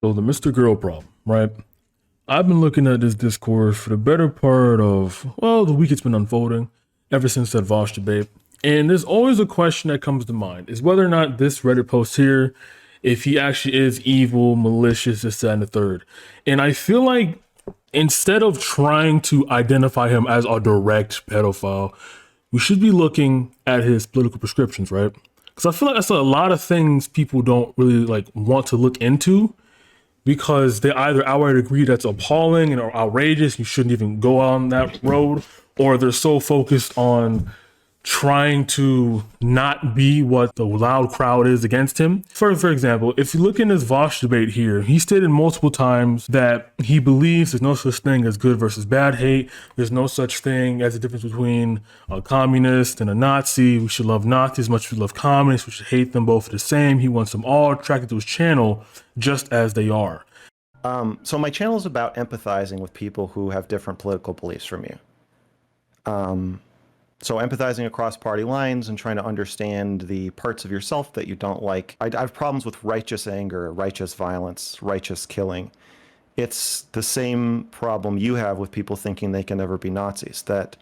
So the Mr. Girl problem, right? I've been looking at this discourse for the better part of, well, the week it's been unfolding, ever since that Voosh debate. And there's always a question that comes to mind is whether or not this Reddit post here, if he actually is evil, malicious, this, that, and the third. And I feel like instead of trying to identify him as a direct pedophile, we should be looking at his political prescriptions, right? Because I feel like that's a lot of things people don't really like want to look into because they either outright agree that's appalling and outrageous, you shouldn't even go on that road, or they're so focused on trying to not be what the loud crowd is against him. For example, if you look in this Voosh debate here, he stated multiple times that he believes there's no such thing as good versus bad hate. There's no such thing as a difference between a communist and a Nazi. We should love Nazis as much as we love communists. We should hate them both the same. He wants them all attracted to his channel just as they are. So my channel is about empathizing with people who have different political beliefs from you. So empathizing across party lines and trying to understand the parts of yourself that you don't like. I have problems with righteous anger, righteous violence, righteous killing. It's the same problem you have with people thinking they can never be Nazis. That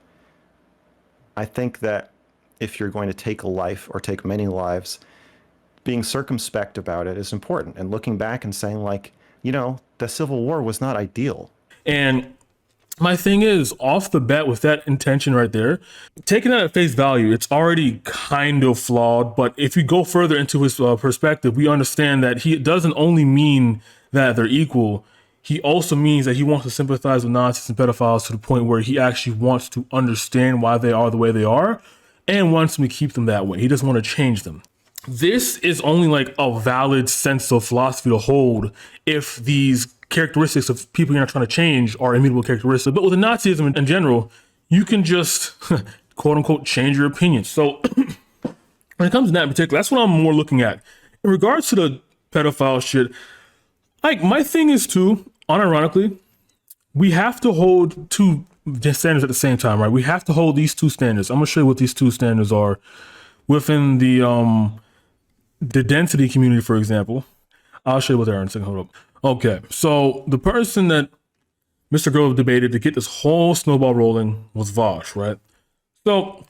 I think that if you're going to take a life or take many lives, being circumspect about it is important. And looking back and saying like, you know, the Civil War was not ideal. And my thing is, off the bat, with that intention right there, taking that at face value, it's already kind of flawed. But if you go further into his perspective, we understand that he doesn't only mean that they're equal. He also means that he wants to sympathize with Nazis and pedophiles to the point where he actually wants to understand why they are the way they are and wants them to keep them that way. He doesn't want to change them. This is only like a valid sense of philosophy to hold if these characteristics of people you're not trying to change are immutable characteristics. But with the Nazism in general, you can just quote unquote change your opinion. So when it comes to that in particular, that's what I'm more looking at. In regards to the pedophile shit, like my thing is too, unironically, we have to hold two standards at the same time, right? We have to hold these two standards. I'm gonna show you what these two standards are within the density community, for example. I'll show you what they are in a second. Hold up. Okay, so the person that Mr. Girl debated to get this whole snowball rolling was Voosh, right? So,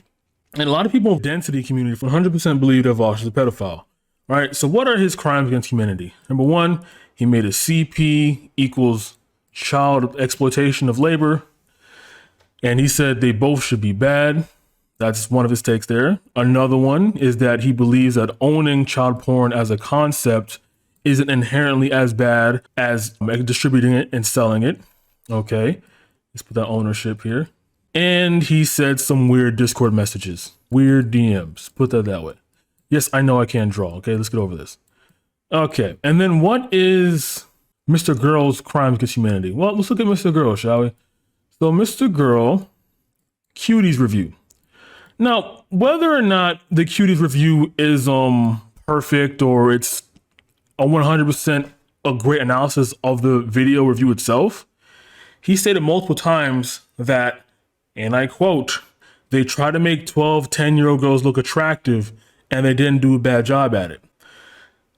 and a lot of people in the density community 100% believe that Voosh is a pedophile, right? So what are his crimes against humanity? Number one, he made a CP equals child exploitation of labor, and he said they both should be bad. That's one of his takes there. Another one is that he believes that owning child porn as a concept isn't inherently as bad as distributing it and selling it. Okay, let's put that ownership here. And he said some weird Discord messages, weird DMs, put that way. Yes, I know I can't draw. Okay, let's get over this. Okay, and then what is Mr. Girl's crimes against humanity? Well, let's look at Mr. Girl, shall we? So Mr. Girl, Cuties review. Now, whether or not the Cuties review is perfect or it's a 100% a great analysis of the video review itself, he stated multiple times that, and I quote, they try to make 12, 10-year-old girls look attractive and they didn't do a bad job at it.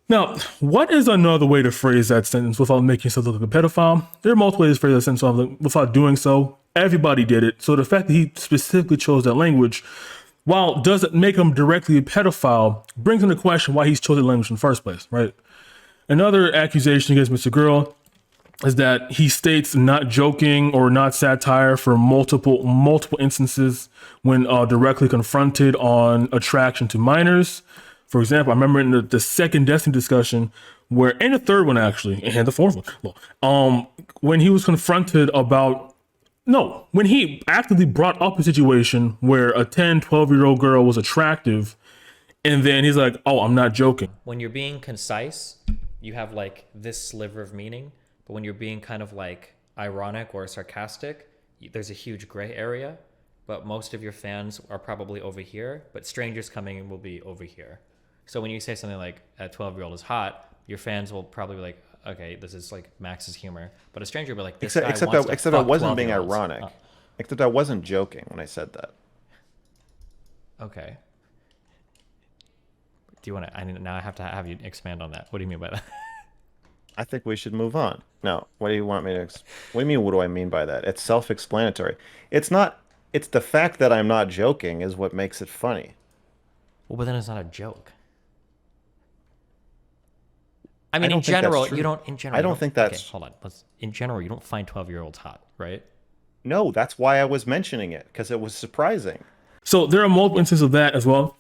Now, what is another way to phrase that sentence without making yourself look like a pedophile? There are multiple ways to phrase that sentence without doing so. Everybody did it. So the fact that he specifically chose that language, while doesn't make him directly a pedophile, brings into question why he's chosen language in the first place, right? Another accusation against Mr. Girl is that he states not joking or not satire for multiple instances when directly confronted on attraction to minors. For example, I remember in the second Destiny discussion where, and the third one actually, and the fourth one, when he was confronted about, no, when he actively brought up a situation where a 10, 12-year-old girl was attractive, and then he's like, oh, I'm not joking. When you're being concise, you have like this sliver of meaning, but when you're being kind of like ironic or sarcastic, there's a huge gray area, but most of your fans are probably over here, but strangers coming in will be over here. So when you say something like a 12-year-old is hot, your fans will probably be like, okay, this is like Max's humor. But a stranger will be like, this guy wants to except I wasn't being 12-year-olds. ironic. Except I wasn't joking when I said that. Okay. Do you want to, now I have to have you expand on that. What do you mean by that? I think we should move on. No, what do you want me to? What do you mean? What do I mean by that? It's self-explanatory. It's not. It's the fact that I'm not joking is what makes it funny. Well, but then it's not a joke. I I mean, in don't think that's general, true. you don't. In general, I you don't think that's. Okay, hold on. In general, you don't find 12-year-olds hot, right? No, that's why I was mentioning it because it was surprising. So there are multiple instances of that as well.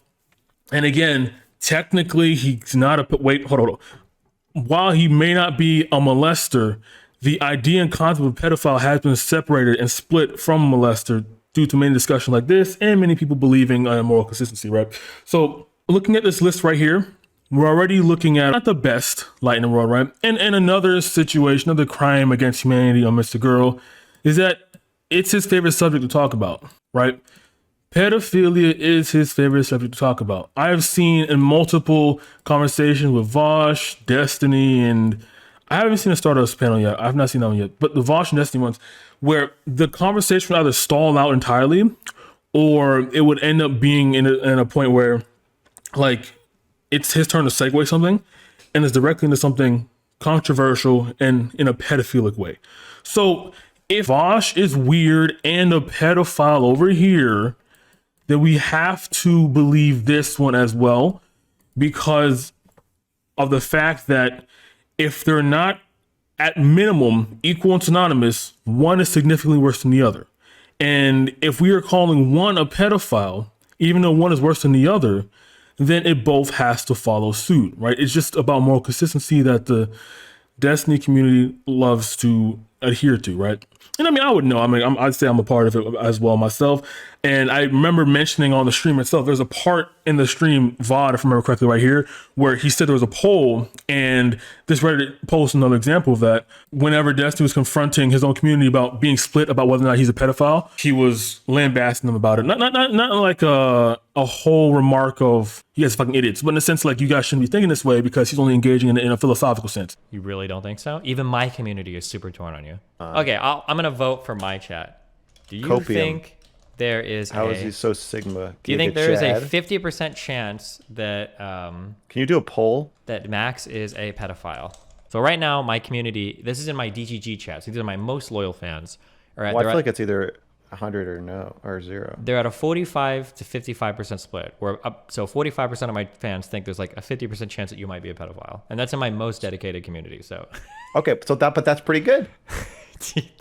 And again, technically, he's not a wait. Hold on. While he may not be a molester, the idea and concept of pedophile has been separated and split from molester due to many discussions like this and many people believing moral consistency, right? So looking at this list right here, we're already looking at not the best light in the world, right? And another situation, another crime against humanity on MrGirl is that it's his favorite subject to talk about, right? Pedophilia is his favorite subject to talk about. I have seen in multiple conversations with Voosh, Destiny, and I haven't seen a Stardust panel yet. I've not seen that one yet. But the Voosh and Destiny ones, where the conversation would either stall out entirely, or it would end up being in a point where, like, it's his turn to segue something, and it's directly into something controversial and in a pedophilic way. So if Voosh is weird and a pedophile over here, then we have to believe this one as well, because of the fact that if they're not at minimum equal and synonymous, one is significantly worse than the other. And if we are calling one a pedophile, even though one is worse than the other, then it both has to follow suit, right? It's just about moral consistency that the Destiny community loves to adhere to, right? And I mean, I would know. I mean, I'd say I'm a part of it as well myself. And I remember mentioning on the stream itself, there's a part in the stream, VOD, if I remember correctly right here, where he said there was a poll, and this Reddit post another example of that. Whenever Destiny was confronting his own community about being split about whether or not he's a pedophile, he was lambasting them about it. Not like a whole remark of, you guys are fucking idiots, but in a sense like, you guys shouldn't be thinking this way because he's only engaging in a philosophical sense. You really don't think so? Even my community is super torn on you. Okay, I'm gonna vote for my chat. Do you Copium. think there is How is he so sigma? Do you think there is a 50% chance that Can you do a poll? that Max is a pedophile? So right now, my community, this is in my DGG chat. So these are my most loyal fans. All right, Well, I feel like it's either 100 or no or 0. they're at a 45 to 55% split. So 45% of my fans think there's like a 50% chance that you might be a pedophile, and that's in my most dedicated community. So, Okay, so but that's pretty good.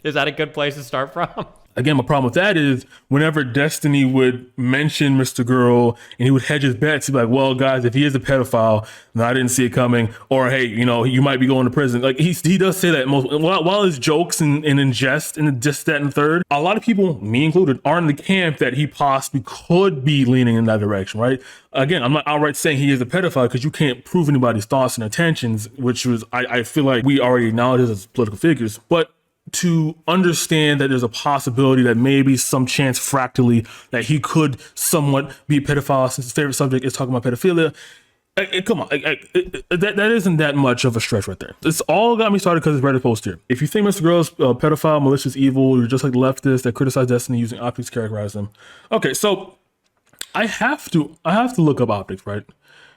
is that a good place to start from? Again, my problem with that is whenever Destiny would mention MrGirl and he would hedge his bets, he'd be like, well, guys, if he is a pedophile, no, I didn't see it coming. Or, hey, you know, you might be going to prison. Like, he does say that while his jokes and in jest and just that and the third, a lot of people, me included, are in the camp that he possibly could be leaning in that direction, right? Again, I'm not outright saying he is a pedophile because you can't prove anybody's thoughts and intentions, which was, I feel like we already acknowledge as political figures. But to understand that there's a possibility that maybe some chance fractally that he could somewhat be a pedophile since his favorite subject is talking about pedophilia. Come on, that isn't that much of a stretch right there. It's all got me started because it's Reddit post here. If you think MrGirl's pedophile, malicious, evil, you're just like leftists that criticize Destiny using optics to characterize them. Okay, so I have to look up optics, right?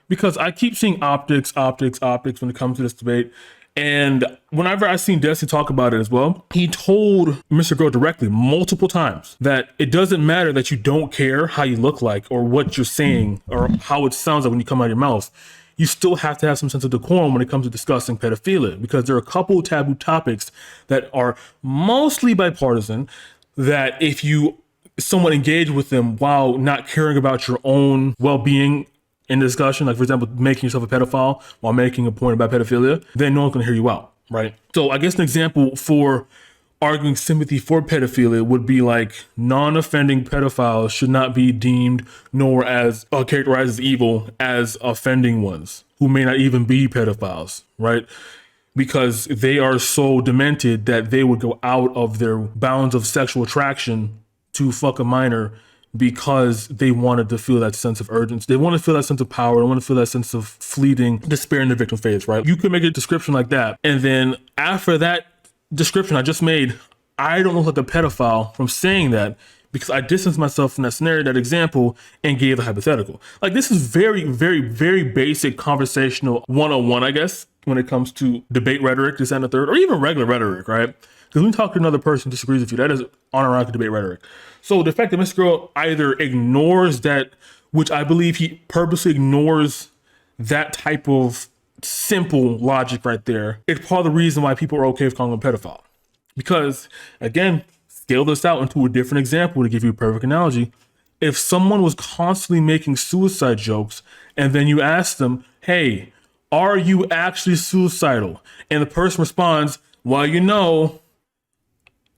Because I keep seeing optics when it comes to this debate. And whenever I seen Destiny talk about it as well, he told MrGirl directly multiple times that it doesn't matter that you don't care how you look like or what you're saying or how it sounds like when you come out of your mouth. You still have to have some sense of decorum when it comes to discussing pedophilia, because there are a couple of taboo topics that are mostly bipartisan that if you somewhat engage with them while not caring about your own well-being in discussion, like for example, making yourself a pedophile while making a point about pedophilia, then no one's gonna hear you out, right? So I guess an example for arguing sympathy for pedophilia would be like non-offending pedophiles should not be deemed nor as characterized as evil as offending ones who may not even be pedophiles, right? Because they are so demented that they would go out of their bounds of sexual attraction to fuck a minor because they wanted to feel that sense of urgency. They want to feel that sense of power. They want to feel that sense of fleeting despair in the victim's face, right? You could make a description like that. And then after that description I just made, I don't look like a pedophile from saying that because I distanced myself from that scenario, that example, and gave a hypothetical. Like, this is very, very, very basic conversational 101, I guess. when it comes to debate rhetoric, this and the third, or even regular rhetoric, right? Because when you talk to another person who disagrees with you, that is unironically debate rhetoric. So the fact that Mr. Girl either ignores that, which I believe he purposely ignores that type of simple logic right there, it's part of the reason why people are okay with calling him a pedophile. Because, again, scale this out into a different example to give you a perfect analogy. If someone was constantly making suicide jokes and then you ask them, hey, are you actually suicidal? And the person responds, well, you know,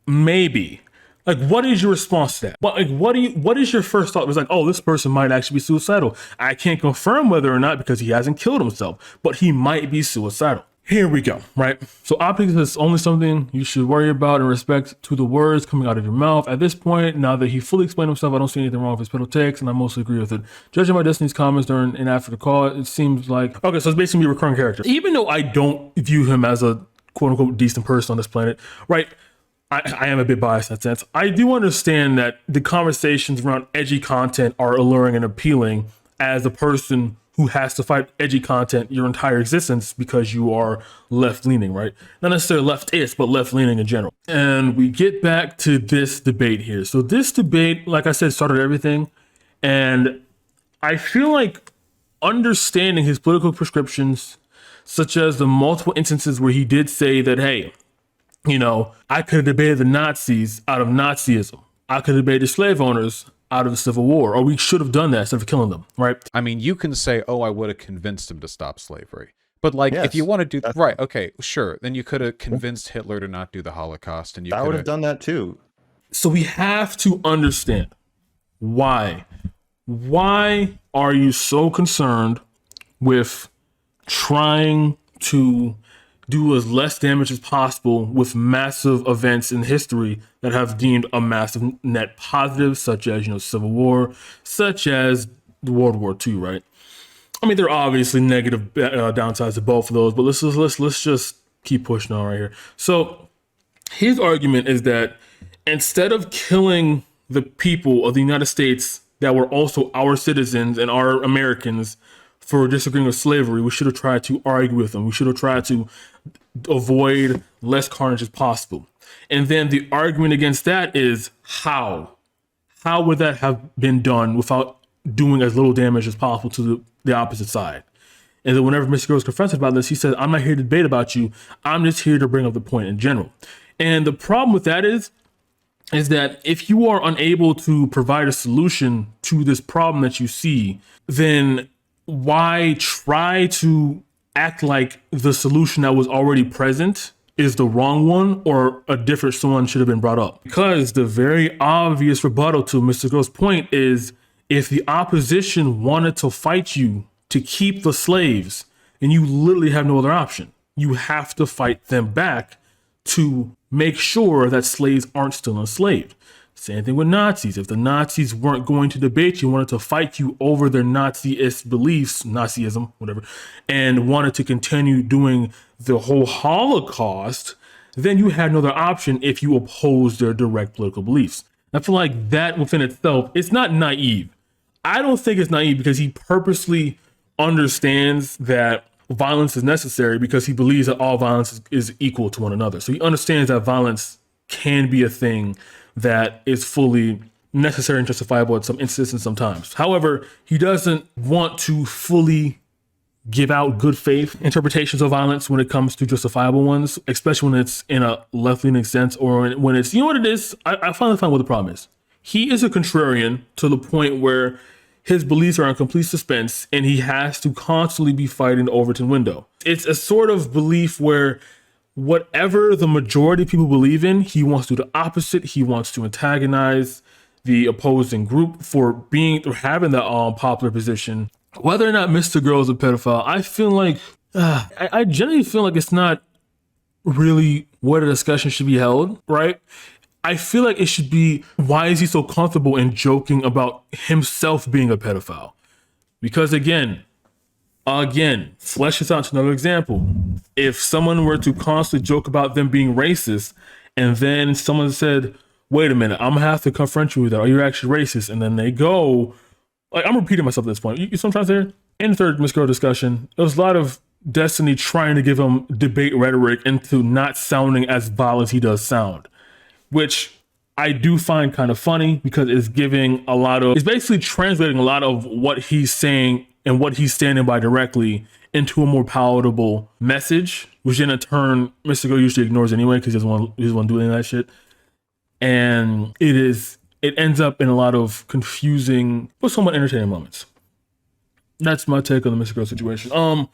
maybe. Like, what is your response to that? What is your first thought? It's like, oh, this person might actually be suicidal. I can't confirm whether or not because he hasn't killed himself, but he might be suicidal. Here we go, right? So optics is only something you should worry about in respect to the words coming out of your mouth. At this point, now that he fully explained himself, I don't see anything wrong with his pedal takes, and I mostly agree with it. Judging by Destiny's comments during and after the call, it seems like, okay, so it's basically a recurring character. Even though I don't view him as a quote-unquote decent person on this planet, right? I am a bit biased in that sense. I do understand that the conversations around edgy content are alluring and appealing as a person who has to fight edgy content your entire existence because you are left-leaning, right? Not necessarily leftist, but left-leaning in general. And we get back to this debate here. So this debate, like I said, started everything. And I feel like understanding his political prescriptions, such as the multiple instances where he did say that, hey, you know, I could have debated the Nazis out of Nazism. I could have debated slave owners out of the Civil War, or we should have done that instead of killing them, right? I mean, you can say, oh, I would have convinced him to stop slavery. But like, if you want to do that, right, okay, sure. Then you could have convinced Hitler to not do the Holocaust. And you would have done that too. So we have to understand why. Why are you so concerned with trying to do as less damage as possible with massive events in history that have deemed a massive net positive, such as, you know, Civil War, such as the World War II, right? I mean, there are obviously negative downsides to both of those, but let's just keep pushing on right here. So his argument is that instead of killing the people of the United States that were also our citizens and our Americans for disagreeing with slavery, we should have tried to argue with them. We should have tried to avoid less carnage as possible. And then the argument against that is how? How would that have been done without doing as little damage as possible to the opposite side? And then whenever Mr. Girl was confronted about this, he said, I'm not here to debate about you. I'm just here to bring up the point in general. And the problem with that is that if you are unable to provide a solution to this problem that you see, then why try to act like the solution that was already present is the wrong one or a different one should have been brought up? Because the very obvious rebuttal to Mr. Girl's point is if the opposition wanted to fight you to keep the slaves, then you literally have no other option. You have to fight them back to make sure that slaves aren't still enslaved. Same thing with Nazis. If the Nazis weren't going to debate you, wanted to fight you over their Nazi-ist beliefs, Nazism, whatever, and wanted to continue doing the whole Holocaust, then you had no other option if you opposed their direct political beliefs. I feel like that within itself, it's not naive. I don't think it's naive because he purposely understands that violence is necessary because he believes that all violence is equal to one another. So he understands that violence can be a thing that is fully necessary and justifiable at some instances sometimes. However, he doesn't want to fully give out good faith interpretations of violence when it comes to justifiable ones, especially when it's in a left-leaning sense or when it's, you know what it is? I finally find what the problem is. He is a contrarian to the point where his beliefs are in complete suspense and he has to constantly be fighting the Overton window. It's a sort of belief where whatever the majority of people believe in, he wants to do the opposite. He wants to antagonize the opposing group for having that popular position. Whether or not Mr. Girl is a pedophile, I feel like, I genuinely feel like it's not really where the discussion should be held, right? I feel like it should be, why is he so comfortable in joking about himself being a pedophile? Because again, flesh this out to another example. If someone were to constantly joke about them being racist, and then someone said, wait a minute, I'm gonna have to confront you with that. Are you actually racist? And then they go, like, I'm repeating myself at this point. You sometimes there, in the third Miss Girl discussion, there was a lot of Destiny trying to give him debate rhetoric into not sounding as violent as he does sound, which I do find kind of funny because it's basically translating a lot of what he's saying and what he's standing by directly into a more palatable message, which in turn MrGirl usually ignores anyway because he doesn't want to do any of that shit. And it ends up in a lot of confusing but somewhat entertaining moments. That's my take on the MrGirl situation. I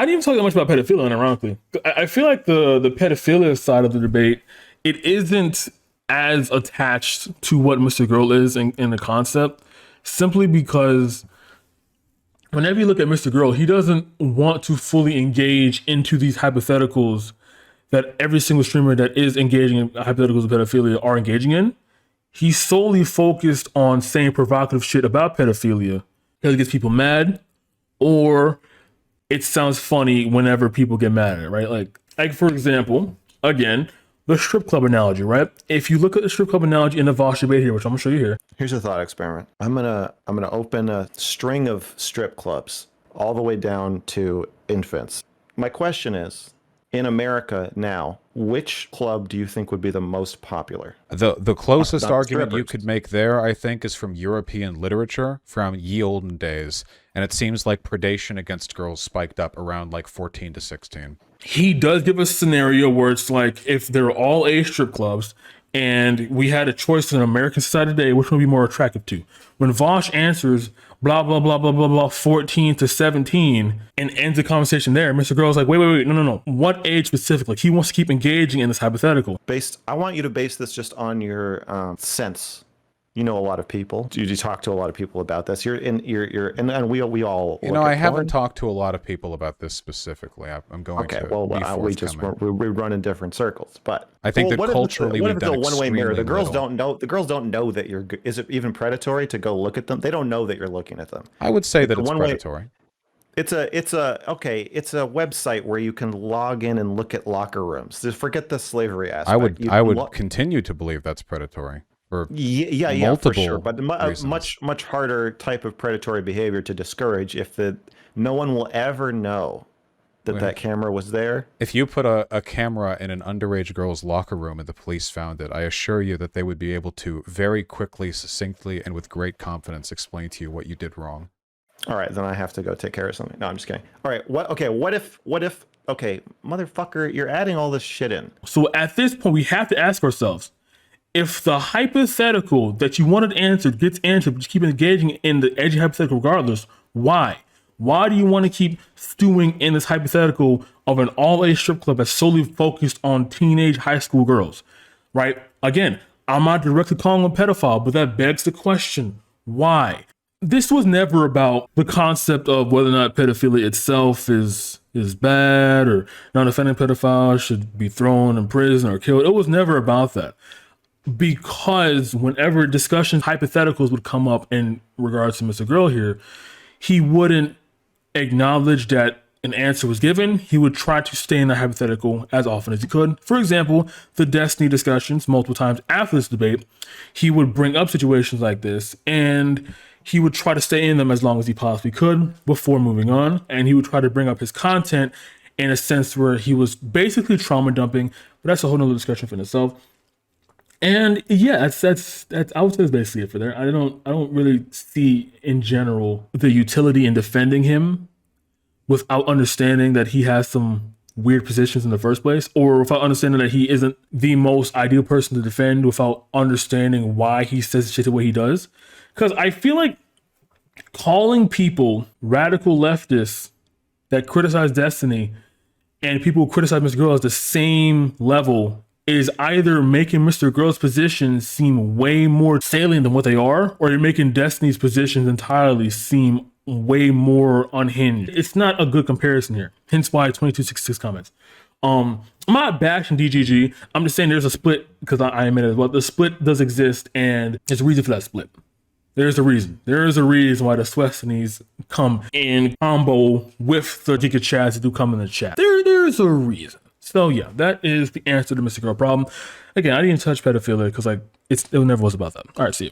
didn't even talk that much about pedophilia, ironically. I feel like the pedophilia side of the debate, it isn't as attached to what MrGirl is in the concept, simply because whenever you look at MrGirl, he doesn't want to fully engage into these hypotheticals that every single streamer that is engaging in hypotheticals of pedophilia are engaging in. He's solely focused on saying provocative shit about pedophilia because it gets people mad, or it sounds funny whenever people get mad at it, right? Like for example, again, the strip club analogy, right? If you look at the strip club analogy in the Voosh debate here, which I'm gonna show you here. Here's a thought experiment. I'm gonna open a string of strip clubs all the way down to infants. My question is, in America now, which club do you think would be the most popular? The closest Not argument you strippers. could make there, I think, is from European literature from ye olden days, and it seems like predation against girls spiked up around like 14 to 16. He does give a scenario where it's like if they're all age strip clubs and we had a choice in American society today, which one would be more attractive to? When Voosh answers blah, blah, blah, blah, blah, blah, 14 to 17 and ends the conversation there, MrGirl's like, wait, no. What age specifically? Like, he wants to keep engaging in this hypothetical. I want you to base this just on your sense. You know a lot of people. You talk to a lot of people about this. And we all. You know, I haven't talked to a lot of people about this specifically. I'm going to. Okay, well, we run in different circles, but I think that culturally what we've if it's done a one-way mirror? The girls little. don't know. The girls don't know that you're. Is it even predatory to go look at them? They don't know that you're looking at them. I would say that it's one-way- predatory. It's a website where you can log in and look at locker rooms. Just forget the slavery aspect. I would continue to believe that's predatory. Yeah, for sure. But reasons. much harder type of predatory behavior to discourage if no one will ever know that camera was there. If you put a camera in an underage girl's locker room and the police found it, I assure you that they would be able to very quickly, succinctly, and with great confidence explain to you what you did wrong. All right, then I have to go take care of something. No, I'm just kidding. All right, what if, okay, motherfucker, you're adding all this shit in. So at this point, we have to ask ourselves, if the hypothetical that you wanted answered gets answered, but you keep engaging in the edgy hypothetical regardless, why? Why do you want to keep stewing in this hypothetical of an all-age strip club that's solely focused on teenage high school girls, right? Again, I'm not directly calling him a pedophile, but that begs the question, why? This was never about the concept of whether or not pedophilia itself is bad or non-offending pedophiles should be thrown in prison or killed. It was never about that. Because whenever discussion hypotheticals would come up in regards to MrGirl here, he wouldn't acknowledge that an answer was given. He would try to stay in the hypothetical as often as he could. For example, the Destiny discussions multiple times after this debate, he would bring up situations like this and he would try to stay in them as long as he possibly could before moving on. And he would try to bring up his content in a sense where he was basically trauma dumping, but that's a whole nother discussion for itself. And yeah, that's I would say that's basically it for there. I don't really see in general the utility in defending him without understanding that he has some weird positions in the first place, or without understanding that he isn't the most ideal person to defend, without understanding why he says shit the way he does. Because I feel like calling people radical leftists that criticize Destiny and people who criticize MrGirl at the same level is either making MrGirl's positions seem way more salient than what they are, or you're making Destiny's positions entirely seem way more unhinged. It's not a good comparison here. Hence why 2266 comments. I'm not bashing DGG. I'm just saying there's a split because I admit it as well. The split does exist and there's a reason for that split. There's a reason. There is a reason why the Swestonies come in combo with the Giga Chads that do come in the chat. There's a reason. So yeah, that is the answer to the MrGirl problem. Again, I didn't touch pedophilia because it never was about that. All right, see you.